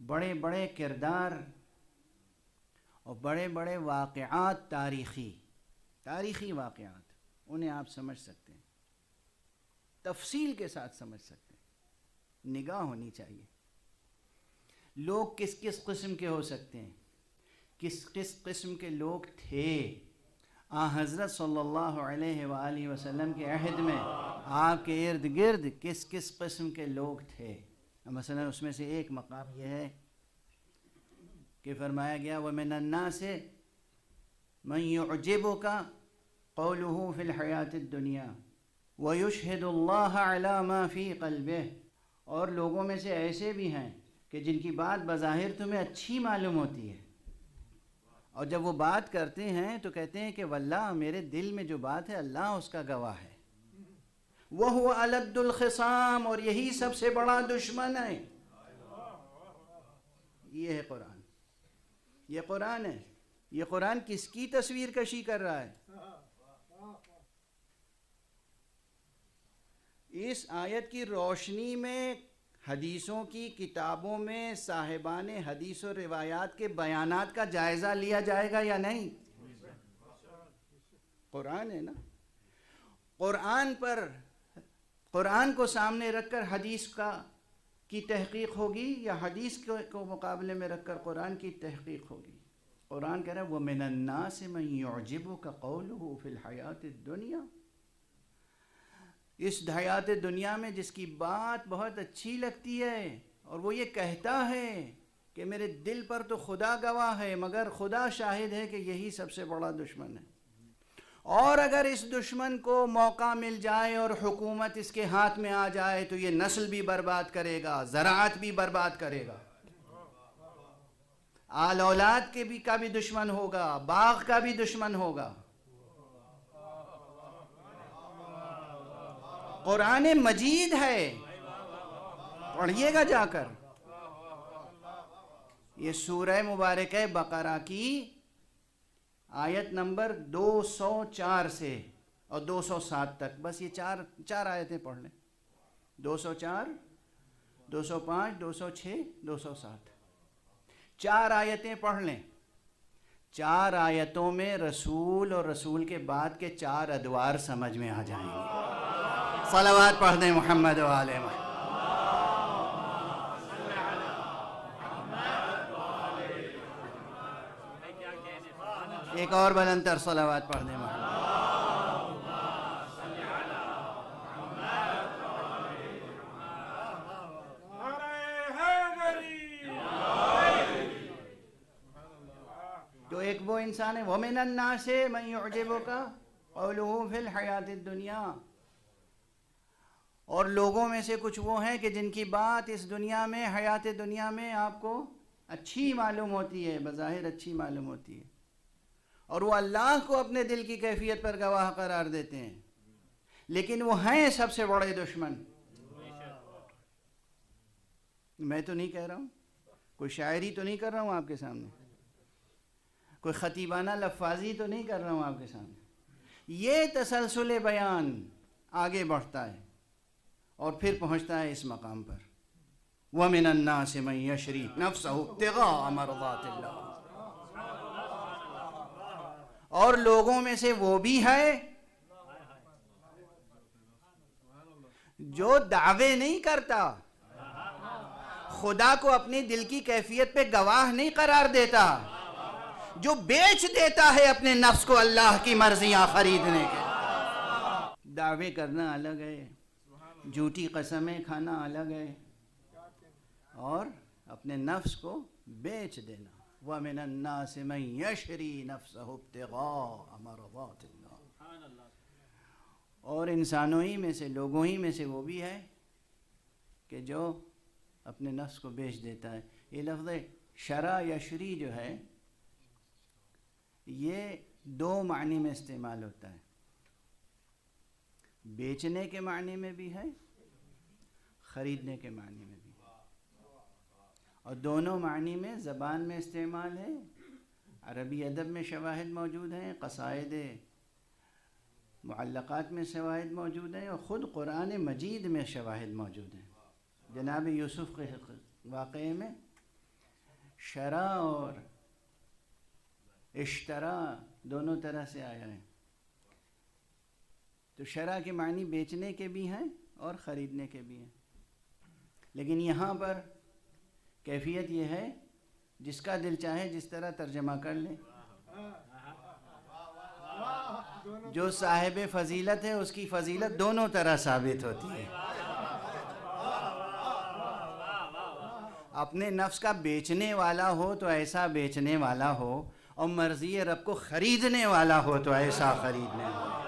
بڑے بڑے کردار اور بڑے بڑے واقعات، تاریخی واقعات، انہیں آپ سمجھ سکتے ہیں، تفصیل کے ساتھ سمجھ سکتے ہیں۔ نگاہ ہونی چاہیے۔ لوگ کس کس قسم کے ہو سکتے ہیں، کس کس قسم کے لوگ تھے۔ حضرت صلی اللہ علیہ وآلہ وسلم کے عہد میں آپ کے ارد گرد کس کس قسم کے لوگ تھے۔ مثلا اس میں سے ایک مقام یہ ہے کہ فرمایا گیا وَمِنَ النَّاسِ مَن يُعْجِبُكَ قَوْلُهُ فِي الْحَيَاةِ الدُّنْيَا وَيُشْهِدُ اللَّهَ عَلَى مَا فِي قَلْبِهِ، اور لوگوں میں سے ایسے بھی ہیں کہ جن کی بات بظاہر تمہیں اچھی معلوم ہوتی ہے، اور جب وہ بات کرتے ہیں تو کہتے ہیں کہ واللہ میرے دل میں جو بات ہے اللہ اس کا گواہ ہے۔ وَهُوَ أَلَدُّ الْخِصَامِ، اور یہی سب سے بڑا دشمن ہے۔ یہ ہے قرآن، یہ قرآن ہے۔ یہ قرآن کس کی تصویر کشی کر رہا ہے؟ اس آیت کی روشنی میں حدیثوں کی کتابوں میں صاحبان حدیث و روایات کے بیانات کا جائزہ لیا جائے گا یا نہیں؟ قرآن ہے نا، قرآن کو سامنے رکھ کر حدیث کی تحقیق ہوگی یا حدیث کو مقابلے میں رکھ کر قرآن کی تحقیق ہوگی؟ قرآن کہہ رہا ہے وَمِنَ النَّاسِ مَن يُعْجِبُكَ قَوْلُهُ فِي الْحَيَاةِ الدُّنْيَا، اس حیات دنیا میں جس کی بات بہت اچھی لگتی ہے اور وہ یہ کہتا ہے کہ میرے دل پر تو خدا گواہ ہے، مگر خدا شاہد ہے کہ یہی سب سے بڑا دشمن ہے۔ اور اگر اس دشمن کو موقع مل جائے اور حکومت اس کے ہاتھ میں آ جائے تو یہ نسل بھی برباد کرے گا، زراعت بھی برباد کرے گا، آل اولاد کا بھی دشمن ہوگا، باغ کا بھی دشمن ہوگا۔ قرآن مجید ہے، پڑھیے گا جا کر۔ یہ سورہ مبارکہ بقرہ کی آیت نمبر 204 سے اور 207 تک، بس یہ چار آیتیں پڑھ لیں، 204، 205، 206، 207، 4 آیتیں پڑھ لیں۔ 4 آیتوں میں رسول اور رسول کے بعد کے 4 ادوار سمجھ میں آ جائیں گے۔ صلوات پڑھ دیں محمد و آل محمد۔ ایک اور بلند تر صلوات پڑھ دیں محمد۔ تو ایک وہ انسان ہے وَمِنَ النَّاسِ مَن يُعْجِبُكَ قَوْلُهُ فِي الْحَيَاةِ الدُّنْيَا، اور لوگوں میں سے کچھ وہ ہیں کہ جن کی بات اس دنیا میں، حیات دنیا میں آپ کو اچھی معلوم ہوتی ہے، بظاہر اچھی معلوم ہوتی ہے، اور وہ اللہ کو اپنے دل کی کیفیت پر گواہ قرار دیتے ہیں، لیکن وہ ہیں سب سے بڑے دشمن۔ میں تو نہیں کہہ رہا ہوں، کوئی شاعری تو نہیں کر رہا ہوں آپ کے سامنے، کوئی خطیبانہ لفاظی تو نہیں کر رہا ہوں آپ کے سامنے۔ یہ تسلسل بیان آگے بڑھتا ہے اور پھر پہنچتا ہے اس مقام پر وَمِنَ النَّاسِ مَن يَشْرِي نَفْسَهُ ابْتِغَاءَ مَرْضَاتِ اللَّهِ، اور لوگوں میں سے وہ بھی ہے جو دعوے نہیں کرتا، خدا کو اپنی دل کی کیفیت پہ گواہ نہیں قرار دیتا، جو بیچ دیتا ہے اپنے نفس کو اللہ کی مرضیاں خریدنے کے۔ دعوے کرنا الگ ہے، جھوٹی قسمیں کھانا الگ ہے، اور اپنے نفس کو بیچ دینا۔ وَمِنَ النَّاسِ مَن يَشْرِي نَفْسَهُ ابْتِغَاءَ مَرْضَاتِ اللَّهِ، اور انسانوں ہی میں سے، لوگوں ہی میں سے وہ بھی ہے کہ جو اپنے نفس کو بیچ دیتا ہے۔ یہ لفظ شرع یشری جو ہے یہ 2 معنی میں استعمال ہوتا ہے، بیچنے کے معنی میں بھی ہے، خریدنے کے معنی میں بھی ہے، اور دونوں معنی میں زبان میں استعمال ہے۔ عربی ادب میں شواہد موجود ہیں، قصائد معلقات میں شواہد موجود ہیں، اور خود قرآن مجید میں شواہد موجود ہیں۔ جناب یوسف کے واقعے میں شرا اور اشترا دونوں طرح سے آیا ہے. تو شرا کے معنی بیچنے کے بھی ہیں اور خریدنے کے بھی ہیں، لیکن یہاں پر کیفیت یہ ہے جس کا دل چاہے جس طرح ترجمہ کر لے. جو صاحب فضیلت ہے اس کی فضیلت دونوں طرح ثابت ہوتی ہے. اپنے نفس کا بیچنے والا ہو تو ایسا بیچنے والا ہو، اور مرضی رب کو خریدنے والا ہو تو ایسا خریدنے والا ہو.